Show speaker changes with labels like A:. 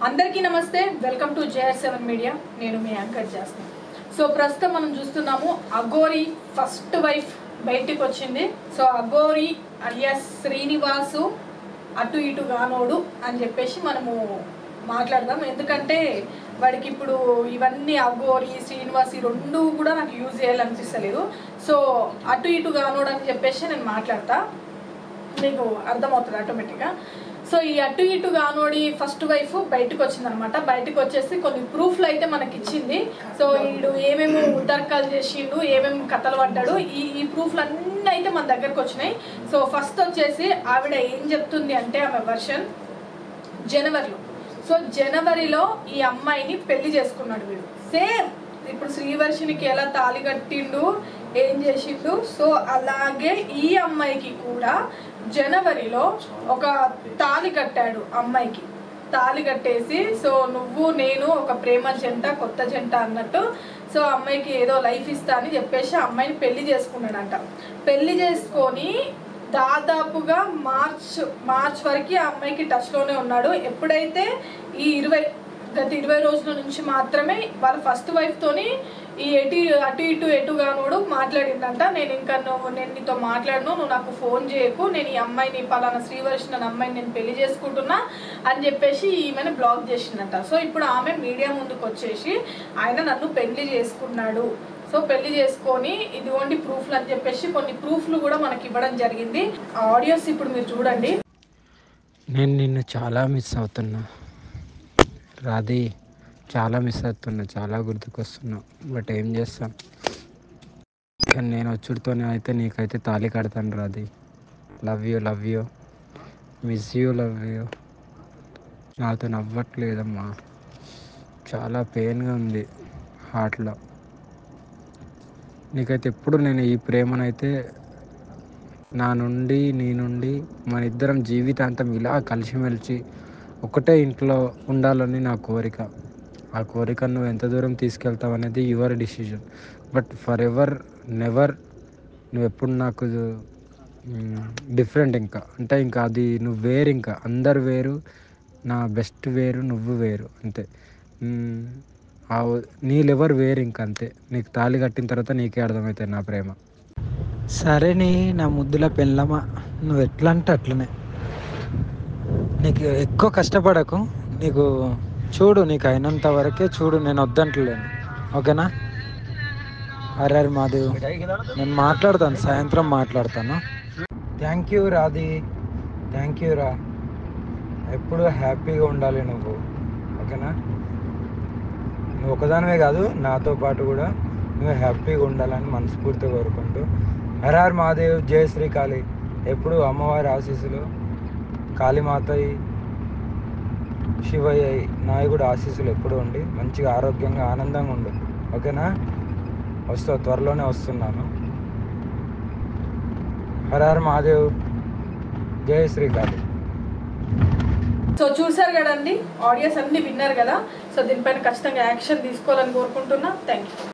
A: అందరికీ నమస్తే, welcome to JR7 media. నేను మీ యాంకర్ జాస్మిన్. సో ప్రస్తుతం మనం చూస్తున్నాము అఘోరి ఫస్ట్ వైఫ్ బయటికి వచ్చింది. సో అఘోరి అలియాస్ శ్రీనివాసు అటు ఇటు గానోడు అని చెప్పేసి మనము మాట్లాడదాం. ఎందుకంటే వాడికి ఇప్పుడు ఇవన్నీ అఘోరి శ్రీనివాస్ ఈ రెండు కూడా నాకు యూజ్ చేయాలనిపిస్తలేదు. సో అటు ఇటు గానోడు అని చెప్పేసి నేను మాట్లాడతా, మీకు అర్థమవుతుంది ఆటోమేటిక్గా. సో ఈ అటు ఇటు గానోడి ఫస్ట్ వైఫ్ బయటకు వచ్చిందనమాట. బయటకు వచ్చేసి కొన్ని ప్రూఫ్లు అయితే మనకి ఇచ్చింది. సో వీడు ఏమేమి ఉద్దరకాలు చేసిండు, ఏమేమి కథలు పడ్డాడు, ఈ ప్రూఫ్లు అన్నీ అయితే మన దగ్గరకు వచ్చినాయి. సో ఫస్ట్ వచ్చేసి ఆవిడ ఏం చెప్తుంది అంటే, ఆమె వర్షన్ జనవరిలో. సో జనవరిలో ఈ అమ్మాయిని పెళ్లి చేసుకున్నాడు వీడు. సేమ్ ఇప్పుడు శ్రీవర్షినికి ఎలా తాళి కట్టిండు, ఏం చేసిండు, సో అలాగే ఈ అమ్మాయికి కూడా జనవరిలో ఒక తాళి కట్టాడు. అమ్మాయికి తాళి కట్టేసి, సో నువ్వు నేను ఒక ప్రేమ జంట, కొత్త జంట అన్నట్టు, సో అమ్మాయికి ఏదో లైఫ్ ఇస్తా అని చెప్పేసి అమ్మాయిని పెళ్లి చేసుకున్నాడంట. పెళ్లి చేసుకొని దాదాపుగా మార్చ్ వరకు ఆ అమ్మాయికి టచ్లోనే ఉన్నాడు. ఎప్పుడైతే ఈ గత 20 రోజుల నుంచి మాత్రమే వాళ్ళ ఫస్ట్ వైఫ్ తోని ఈ అటు ఇటు గానోడు మాట్లాడిందంట. నేను నీతో మాట్లాడను, నువ్వు నాకు ఫోన్ చేయకు, నేను ఈ అమ్మాయిని పలానా శ్రీవర్షి అనే అమ్మాయిని నేను పెళ్లి చేసుకుంటున్నా అని చెప్పేసి ఈమెను బ్లాక్ చేసిందంట. సో ఇప్పుడు ఆమె మీడియా ముందుకు వచ్చేసి ఆయన నన్ను పెళ్లి చేసుకున్నాడు, సో పెళ్లి చేసుకొని ఇదిగోండి ప్రూఫ్లు అని చెప్పేసి కొన్ని ప్రూఫ్లు కూడా మనకి ఇవ్వడం జరిగింది. ఆడియోస్ ఇప్పుడు మీరు చూడండి.
B: నేను నిన్ను చాలా మిస్ అవుతున్నా రాధి, చాలా మిస్ అవుతున్నా, చాలా గుర్తుకొస్తున్నా. బట్ ఏం చేస్తాం, కానీ నేను వచ్చుడితోనే అయితే నీకైతే తాళి కడతాను Radhi. Love you miss you, love you. నాతో నవ్వట్లేదమ్మా, చాలా పెయిన్గా ఉంది హార్ట్లో. నీకైతే ఎప్పుడు నేను ఈ ప్రేమనైతే నీ నుండి మన ఇద్దరం జీవితాంతం ఇలా కలిసిమెలిసి ఒకటే ఇంట్లో ఉండాలని నా కోరిక. ఆ కోరిక నువ్వు ఎంత దూరం తీసుకెళ్తావు అనేది your decision. But for ever never నువ్వు ఎప్పుడు నాకు డిఫరెంట్. ఇంకా అది నువ్వు వేరు, ఇంకా అందరు వేరు, నా బెస్ట్ వేరు, నువ్వు వేరు, అంతే. నీ లెవర్ వేరు, ఇంకా అంతే. నీకు తాళి కట్టిన తర్వాత నీకే అర్థమవుతుంది నా ప్రేమ. సరే నా ముద్దుల పెళ్ళమా, నువ్వు ఎట్లా అంటే అట్లనే. నీకు ఎక్కువ కష్టపడకు, నీకు చూడు, నీకు అయినంత వరకే చూడు, నేను వద్దంటలేను, ఓకేనా? అరే మాదేవ్, నేను మాట్లాడతాను, సాయంత్రం మాట్లాడతాను. Thank you Radhi, thank you రా. ఎప్పుడు హ్యాపీగా ఉండాలి నువ్వు, ఓకేనా? నువ్వు ఒకదానివే కాదు, నాతో పాటు కూడా నువ్వు హ్యాపీగా ఉండాలని మనస్ఫూర్తిగా కోరుకుంటూ, హర్ మహాదేవ్, జయ శ్రీ కాళీ. ఎప్పుడు అమ్మవారి ఆశీస్సులు, కాళీమాత, శివయ్య, నాయకుడు ఆశీస్సులు ఎప్పుడు ఉండి మంచిగా ఆరోగ్యంగా ఆనందంగా ఉండు, ఓకేనా? త్వరలోనే వస్తున్నాను. హర్ మహాదేవ్, జయ శ్రీకాళి.
A: సో చూసారు కదండి, ఆడియోస్ అన్ని విన్నారు కదా. సో దీనిపైన ఖచ్చితంగా యాక్షన్ తీసుకోవాలని కోరుకుంటున్నా. Thank you.